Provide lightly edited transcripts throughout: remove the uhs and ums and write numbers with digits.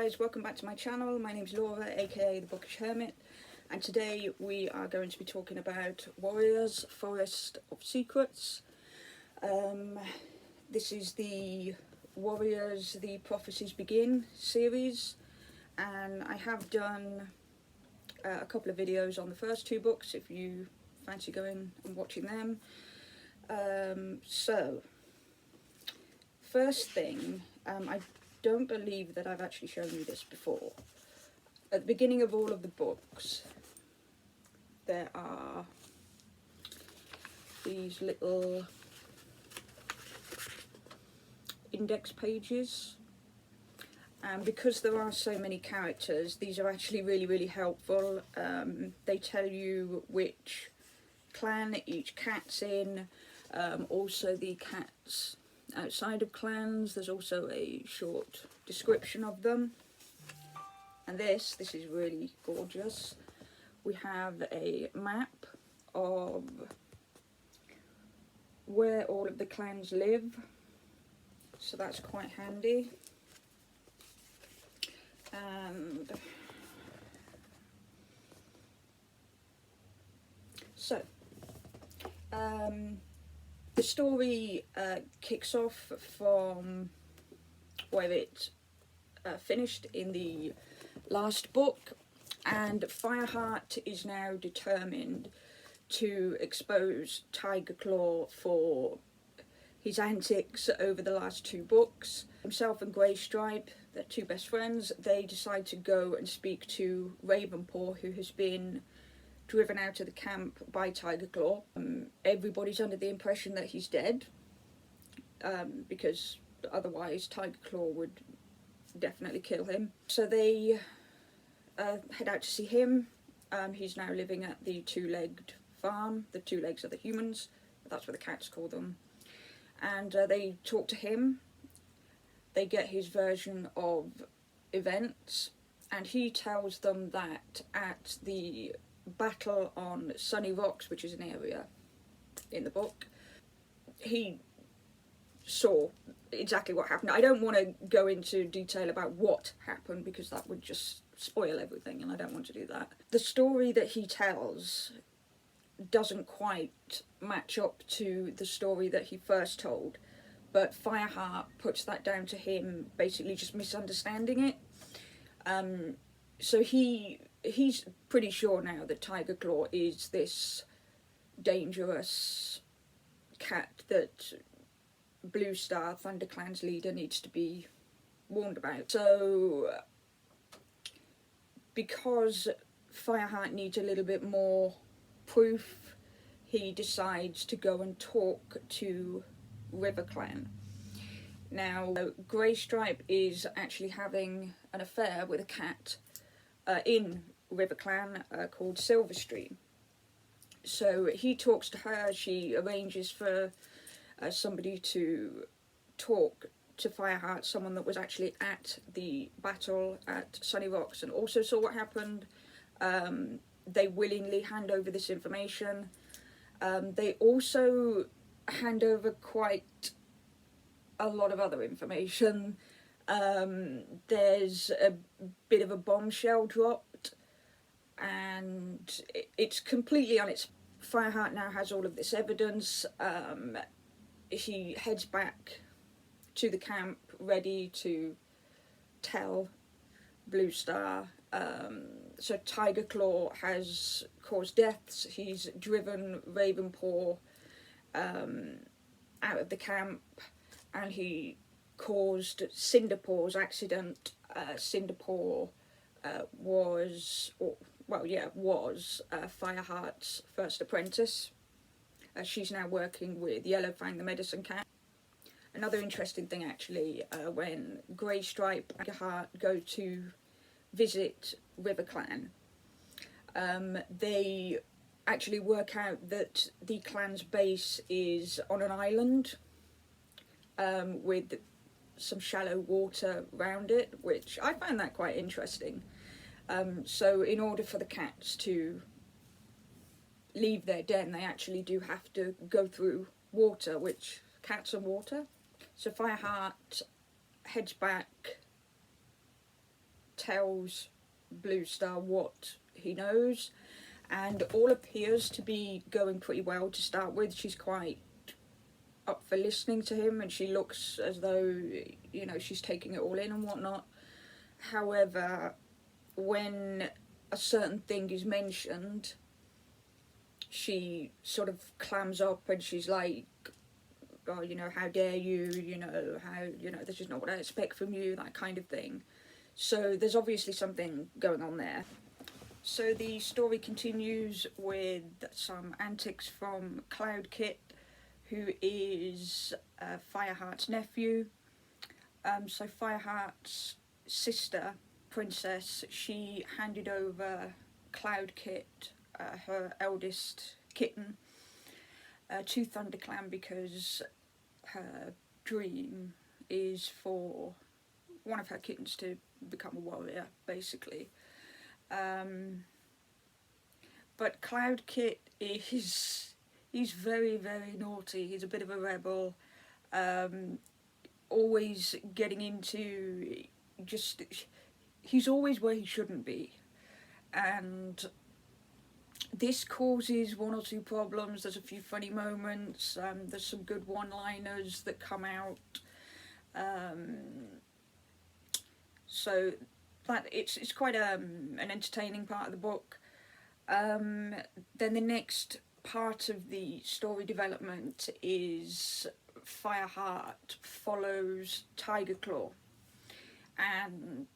guys, welcome back to my channel. My name's Laura, aka the Bookish Hermit, and today we are going to be talking about Warriors, Forest of Secrets. This is the Warriors, the Prophecies Begin series, and I have done a couple of videos on the first two books if you fancy going and watching them. So, first thing, I don't believe that I've actually shown you this before. At the beginning of all of the books, there are these little index pages, and because there are so many characters, these are actually really helpful. They tell you which clan each cat's in, also the cats outside of clans. There's also a short description of them, and this is really gorgeous. We have a map of where all of the clans live, so that's quite handy. And so the story kicks off from where it finished in the last book, and Fireheart is now determined to expose Tiger Claw for his antics over the last two books. Himself and Greystripe, their two best friends, they decide to go and speak to Ravenpaw, who has been driven out of the camp by Tiger Claw. Everybody's under the impression that he's dead, because otherwise Tiger Claw would definitely kill him. So they head out to see him. He's now living at the two-legged farm. The two legs are the humans, that's what the cats call them. And they talk to him. They get his version of events, and he tells them that at the battle on Sunny Rocks, which is an area in the book, he saw exactly what happened. I don't want to go into detail about what happened because that would just spoil everything, and I don't want to do that. The story that he tells doesn't quite match up to the story that he first told, but Fireheart puts that down to him basically just misunderstanding it. So he's pretty sure now that Tiger Claw is this dangerous cat that Blue Star, ThunderClan's leader, needs to be warned about. So because Fireheart needs a little bit more proof, he decides to go and talk to RiverClan. Now, Greystripe is actually having an affair with a cat in RiverClan called Silverstream. So he talks to her. She arranges for somebody to talk to Fireheart, someone that was actually at the battle at Sunny Rocks and also saw what happened. They willingly hand over this information. They also hand over quite a lot of other information. There's a bit of a bombshell dropped, and it's completely on its... Fireheart now has all of this evidence. He heads back to the camp ready to tell Blue Star. So Tiger Claw has caused deaths. He's driven Ravenpaw out of the camp, and he caused Cinderpaw's accident. Cinderpaw was Fireheart's first apprentice. She's now working with Yellowfang, the medicine cat. Another interesting thing, actually, when Greystripe and Fireheart go to visit RiverClan, they actually work out that the clan's base is on an island with some shallow water around it, which I find that quite interesting. So in order for the cats to leave their den, they actually do have to go through water, which cats are water. So Fireheart heads back tells Blue Star what he knows, and all appears to be going pretty well to start with. She's quite up for listening to him, and she looks as though, you know, she's taking it all in and whatnot. However, when a certain thing is mentioned, she sort of clams up and she's like, oh, you know, how dare you, you know, how, you know, this is not what I expect from you, that kind of thing. So there's obviously something going on there. So the story continues with some antics from Cloud Kit, who is Fireheart's nephew. So Fireheart's sister, Princess, she handed over Cloud Kit, her eldest kitten, to ThunderClan because her dream is for one of her kittens to become a warrior, basically. But Cloud Kit he's very, very naughty. He's a bit of a rebel, always getting into he's always where he shouldn't be, and this causes one or two problems. There's a few funny moments, there's some good one-liners that come out, so that it's quite an entertaining part of the book. Then the next part of the story development is Fireheart follows Tiger Claw, and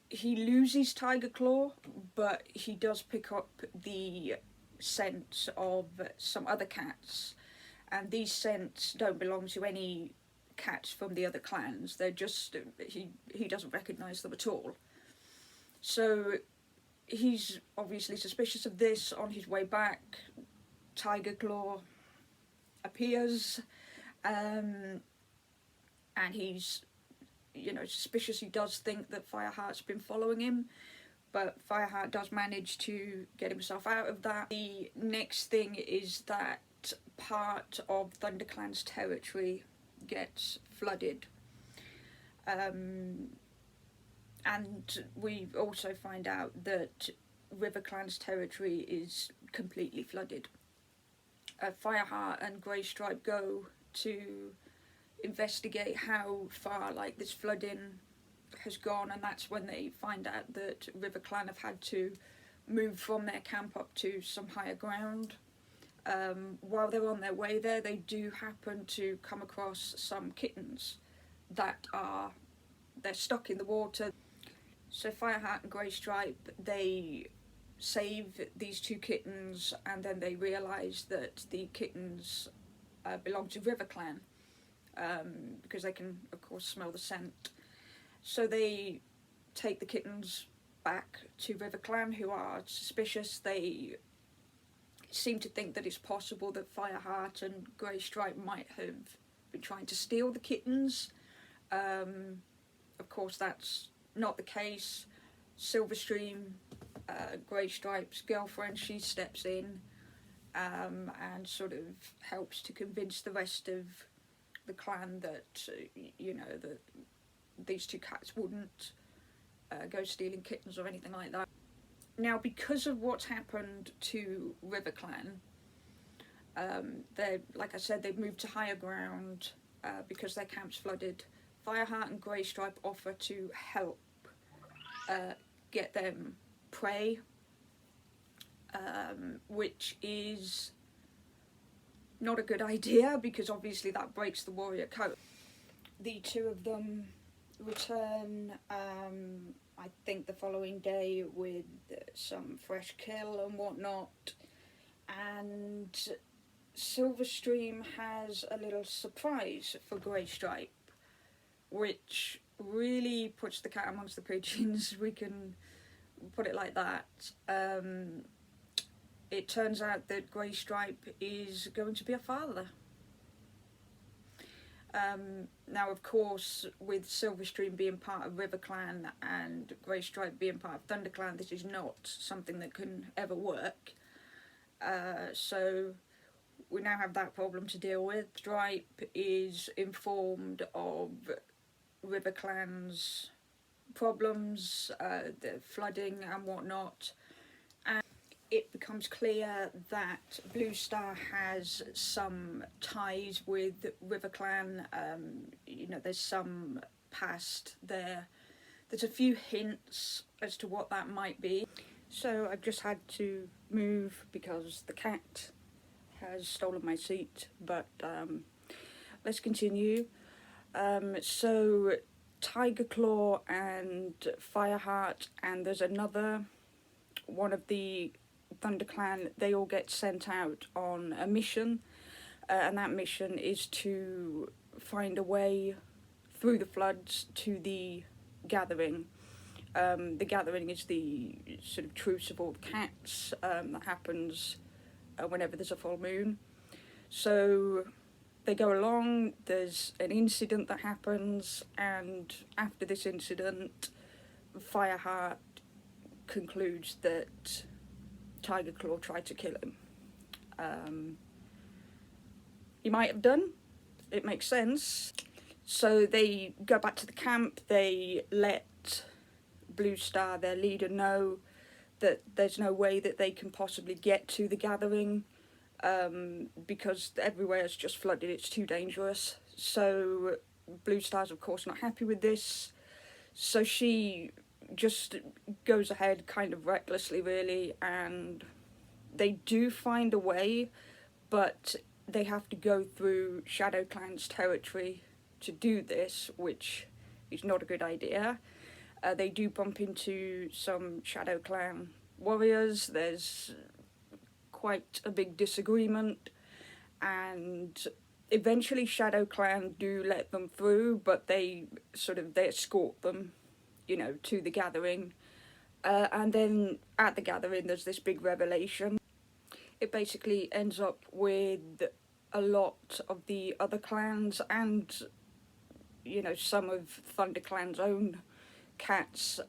he loses Tiger Claw, but he does pick up the scent of some other cats, and these scents don't belong to any cats from the other clans. They're just, he doesn't recognise them at all. So he's obviously suspicious of this. On his way back, Tiger Claw appears, and he's, you know, suspicious. He does think that Fireheart's been following him, but Fireheart does manage to get himself out of that. The next thing is that part of ThunderClan's territory gets flooded, and we also find out that RiverClan's territory is completely flooded. Fireheart and Greystripe go to investigate how far this flooding has gone, and that's when they find out that RiverClan have had to move from their camp up to some higher ground. While they're on their way there, they do happen to come across some kittens that they're stuck in the water. So Fireheart and Greystripe, they save these two kittens, and then they realise that the kittens belong to RiverClan, because they can, of course, smell the scent. So they take the kittens back to RiverClan, who are suspicious. They seem to think that it's possible that Fireheart and Greystripe might have been trying to steal the kittens. Of course, that's not the case. Silverstream, Greystripe's girlfriend, she steps in and sort of helps to convince the rest of the clan that, you know, that these two cats wouldn't go stealing kittens or anything like that. Now, because of what's happened to RiverClan, like I said, they've moved to higher ground because their camp's flooded. Fireheart and Greystripe offer to help get them prey, which is not a good idea because obviously that breaks the warrior code. The two of them return, I think the following day, with some fresh kill and whatnot, and Silverstream has a little surprise for Greystripe, which really puts the cat amongst the pigeons. We can put it like that. It turns out that Greystripe is going to be a father. Now, of course, with Silverstream being part of RiverClan and Greystripe being part of ThunderClan, this is not something that can ever work. So we now have that problem to deal with. Stripe is informed of RiverClan's problems, the flooding and whatnot, and it becomes clear that Blue Star has some ties with RiverClan. You know, there's some past there. There's a few hints as to what that might be. So I've just had to move because the cat has stolen my seat, but let's continue. So Tiger Claw and Fireheart, and there's another one of the ThunderClan, they all get sent out on a mission, and that mission is to find a way through the floods to the Gathering. The Gathering is the sort of truce of all the cats that happens whenever there's a full moon. So they go along, there's an incident that happens, and after this incident, Fireheart concludes that Tiger Claw tried to kill him. He might have done, it makes sense. So they go back to the camp, they let Blue Star, their leader, know that there's no way that they can possibly get to the Gathering because everywhere is just flooded, it's too dangerous. So Blue Star's of course not happy with this, so she just goes ahead kind of recklessly really, and they do find a way, but they have to go through Shadow Clan's territory to do this, which is not a good idea. They do bump into some Shadow Clan warriors, there's quite a big disagreement, and eventually Shadow Clan do let them through, but they escort them, you know, to the Gathering. And then at the Gathering there's this big revelation. It basically ends up with a lot of the other clans and, you know, some of ThunderClan's own cats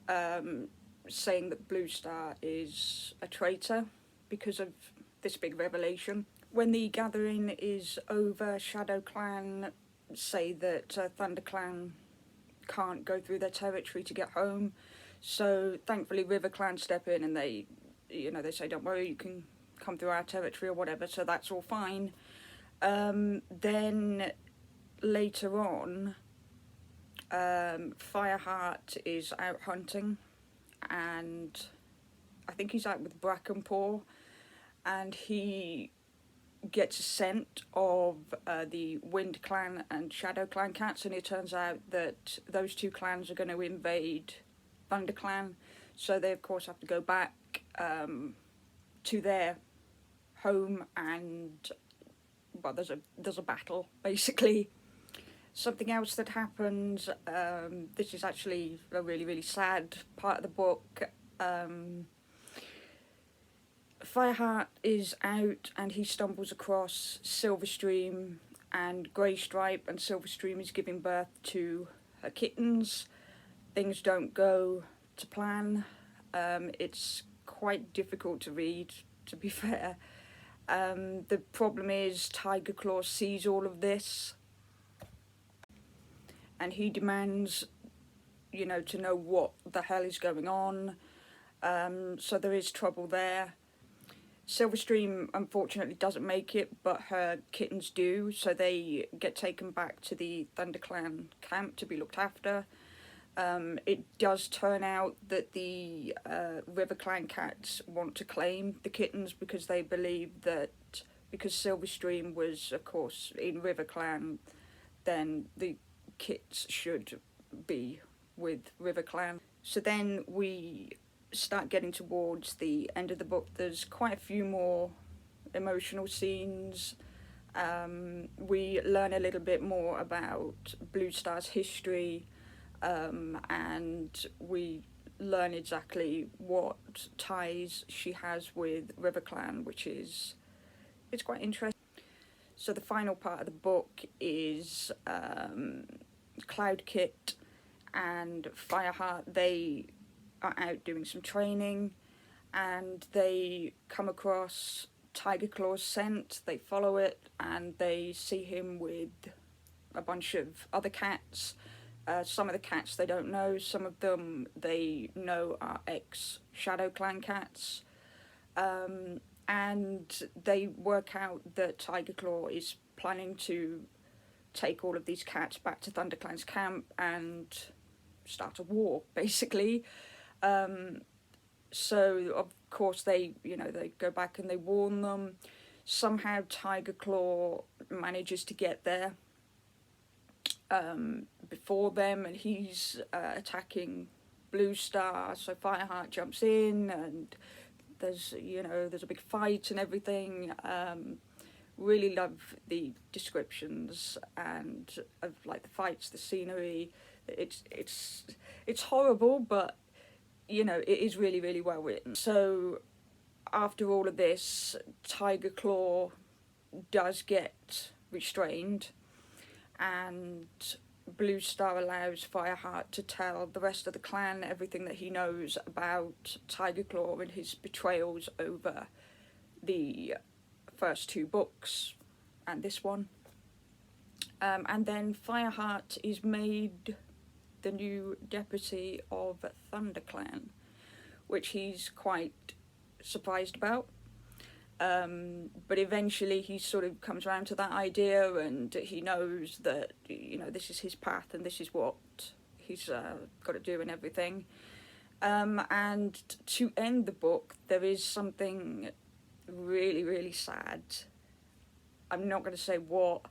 saying that Blue Star is a traitor because of this big revelation. When the Gathering is over, Shadow Clan say that ThunderClan can't go through their territory to get home, so thankfully RiverClan step in and they, you know, they say don't worry, you can come through our territory or whatever, so that's all fine. Then later on, Fireheart is out hunting, and I think he's out with Brackenpaw, and he gets a scent of the Wind Clan and Shadow Clan cats, and it turns out that those two clans are going to invade ThunderClan, so they of course have to go back to their home, and well, there's a battle basically. Something else that happens, this is actually a really sad part of the book. Fireheart is out and he stumbles across Silverstream and Greystripe, and Silverstream is giving birth to her kittens. Things don't go to plan. It's quite difficult to read, to be fair. The problem is Tiger Claw sees all of this and he demands, you know, to know what the hell is going on. So there is trouble there. Silverstream unfortunately doesn't make it, but her kittens do, so they get taken back to the ThunderClan camp to be looked after. It does turn out that the RiverClan cats want to claim the kittens because they believe that because Silverstream was, of course, in RiverClan, then the kits should be with RiverClan. So then we start getting towards the end of the book. There's quite a few more emotional scenes. We learn a little bit more about Blue Star's history, and we learn exactly what ties she has with RiverClan, which is, it's quite interesting. So the final part of the book is Cloudkit and Fireheart. They are out doing some training and they come across Tiger Claw's scent. They follow it and they see him with a bunch of other cats. Some of the cats they don't know, some of them they know are ex-Shadow Clan cats. And they work out that Tiger Claw is planning to take all of these cats back to ThunderClan's camp and start a war, basically. So of course they go back and they warn them. Somehow Tiger Claw manages to get there before them, and he's attacking Blue Star. So Fireheart jumps in, and there's a big fight and everything. Really love the descriptions and of like the fights, the scenery. It's horrible, but it is really, really well written. So after all of this, Tiger Claw does get restrained, and Blue Star allows Fireheart to tell the rest of the clan everything that he knows about Tiger Claw and his betrayals over the first 2 books and this one. And then Fireheart is made the new deputy of ThunderClan, which he's quite surprised about. But eventually he sort of comes around to that idea, and he knows that this is his path and this is what he's got to do and everything. And to end the book, there is something really, really sad. I'm not going to say what,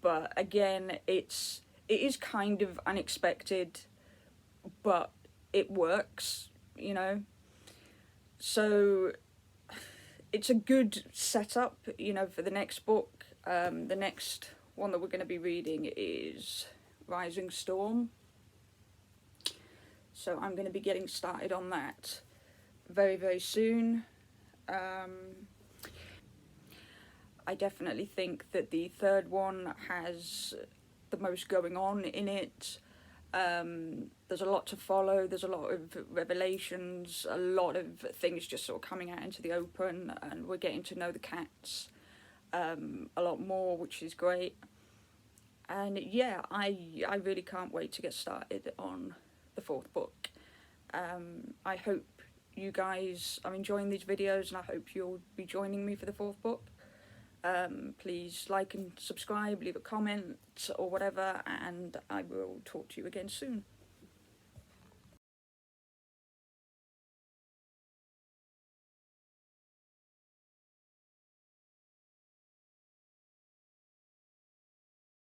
but again, it is kind of unexpected, but it works, So it's a good setup, for the next book. The next one that we're going to be reading is Rising Storm. So I'm going to be getting started on that very, very soon. I definitely think that the third one has the most going on in it. There's a lot to follow, there's a lot of revelations, a lot of things just sort of coming out into the open, and we're getting to know the cats a lot more, which is great. And yeah, I really can't wait to get started on the 4th book. I hope you guys are enjoying these videos, and I hope you'll be joining me for the 4th book. Please like and subscribe, leave a comment or whatever, and I will talk to you again soon.